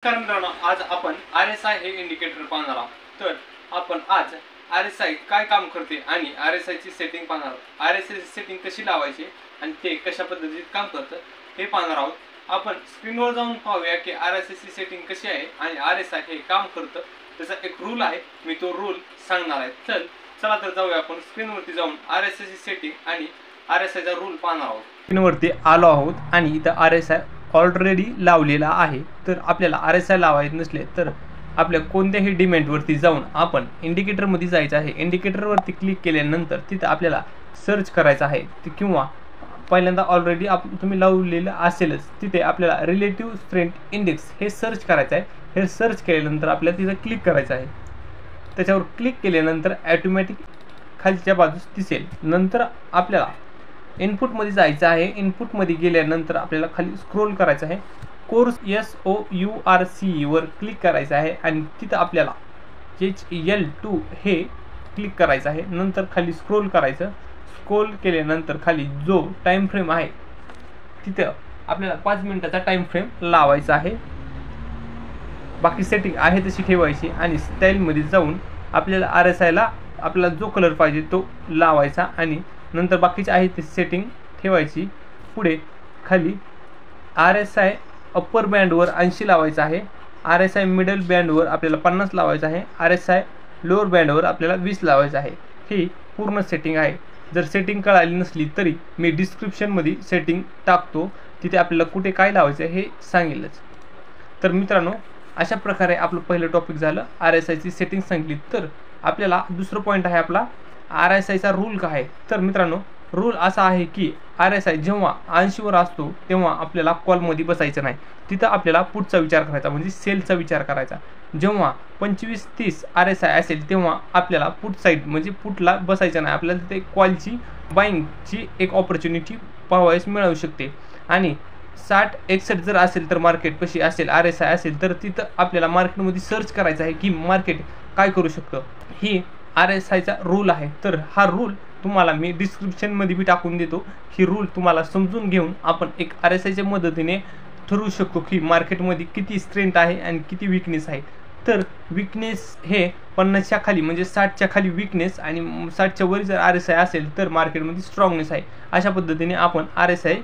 कारण मित्रांनो, आज आपण RSI हे इंडिकेटर पाहणार आहोत. तर आपण आज RSI काय काम करते आणि RSI ची सेटिंग पाहणार आहोत. RSI ची सेटिंग कशी लावायची आणि ते कशा पद्धतीत काम करतं हे पाहणार आहोत. आपण स्क्रीनवर जाऊन पाहूया की RSI ची सेटिंग कशी आहे आणि RSI हे काम करतं. त्याचा एक रूल आहे, मी तो रूल सांगणार आहे. चला तर जाऊया आपण स्क्रीनवरती जाऊन RSI ची सेटिंग आणि RSI चा रूल पाहणार आहोत. स्क्रीनवरती आलो आहोत आणि इथं RSI ऑलरेडी लावलेला आहे. तर आपल्याला RSI लावायचे नसले तर आपल्या कोणत्याही डिमेंटवरती जाऊन आपण इंडिकेटरमध्ये जायचं आहे. इंडिकेटरवरती क्लिक केल्यानंतर तिथं आपल्याला सर्च करायचं आहे किंवा पहिल्यांदा ऑलरेडी तुम्ही लावलेलं असेलच तिथे आपल्याला रिलेटिव्ह स्ट्रेंथ इंडेक्स हे सर्च करायचं आहे. हे सर्च केल्यानंतर आपल्याला तिथं क्लिक करायचं आहे. त्याच्यावर क्लिक केल्यानंतर ऑटोमॅटिक खालच्या बाजूस दिसेल. नंतर आपल्याला इनपुटमध्ये जायचं आहे. इनपुटमध्ये गेल्यानंतर आपल्याला खाली स्क्रोल करायचं आहे. कोर्स SOURC वर क्लिक करायचं आहे आणि तिथं आपल्याला HL2 हे क्लिक करायचं आहे. नंतर खाली स्क्रोल करायचं. स्क्रोल केल्यानंतर खाली जो टाइम फ्रेम आहे तिथं आपल्याला 5 मिनिटाचा टाइम फ्रेम लावायचा आहे. बाकी सेटिंग आहे तशी ठेवायची आणि स्टाईलमध्ये जाऊन आपल्याला RSI ला आपल्याला जो कलर पाहिजे तो लावायचा आणि नंतर बाकीचे आहे ते सेटिंग ठेवायची. पुढे खाली RSI अप्पर बँडवर 80 लावायचं आहे. RSI मिडल बँडवर आपल्याला 50 लावायचं आहे. RSI लोअर बँडवर आपल्याला 20 लावायचं आहे. ही पूर्ण सेटिंग आहे. जर सेटिंग कळाली नसली तरी मी डिस्क्रिप्शनमध्ये सेटिंग टाकतो, तिथे आपल्याला कुठे काय लावायचं हे सांगेलच. तर मित्रांनो, अशा प्रकारे आपलं पहिलं टॉपिक झालं. RSI ची सेटिंग सांगितली. तर आपल्याला दुसरं पॉईंट आहे आपला RSI चा रूल काय आहे. तर मित्रांनो, रूल असा आहे की RSI जेव्हा 80 वर असतो तेव्हा आपल्याला कॉलमध्ये बसायचं नाही. तिथं आपल्याला पुटचा विचार करायचा, म्हणजे सेलचा विचार करायचा. जेव्हा 25-30 RSI असेल तेव्हा आपल्याला पुट साईड म्हणजे पुटला बसायचं नाही. आपल्याला तिथे कॉलची बाईंगची एक ऑपॉर्च्युनिटी पाहावयास मिळू शकते. आणि 60-61 जर असेल तर मार्केट कशी असेल, RSI असेल तर तिथं आपल्याला मार्केटमध्ये सर्च करायचं आहे की मार्केट काय करू शकतं. ही RSI चा रूल आहे. तर हा रूल तुम्हाला मी डिस्क्रिप्शनमध्ये बी टाकून देतो. ही रूल तुम्हाला समजून घेऊन आपण एक RSI च्या मदतीने ठरवू शकतो की मार्केटमध्ये किती स्ट्रेंथ आहे आणि किती विकनेस आहे. तर विकनेस हे 50च्या खाली म्हणजे 60च्या खाली विकनेस आणि 60च्या वर जर RSI असेल तर मार्केटमध्ये स्ट्रॉंगनेस आहे. अशा पद्धतीने आपण RSI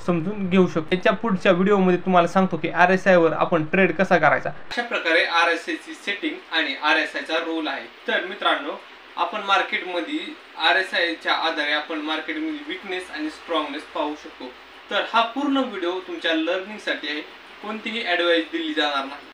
समजून घेऊ शकतो. याच्या पुढच्या व्हिडिओमध्ये तुम्हाला सांगतो की RSI वर आपण ट्रेड कसा करायचा. अशा प्रकारे RSI ची सेटिंग आणि RSI चा रूल आहे. तर मित्रांनो, आपण मार्केटमध्ये RSI च्या आधारे आपण मार्केटमध्ये विकनेस आणि स्ट्रॉंगनेस पाहू शकतो. तर हा पूर्ण व्हिडिओ तुमच्या लर्निंगसाठी आहे. कोणतीही ॲडवाइस दिली जाणार नाही.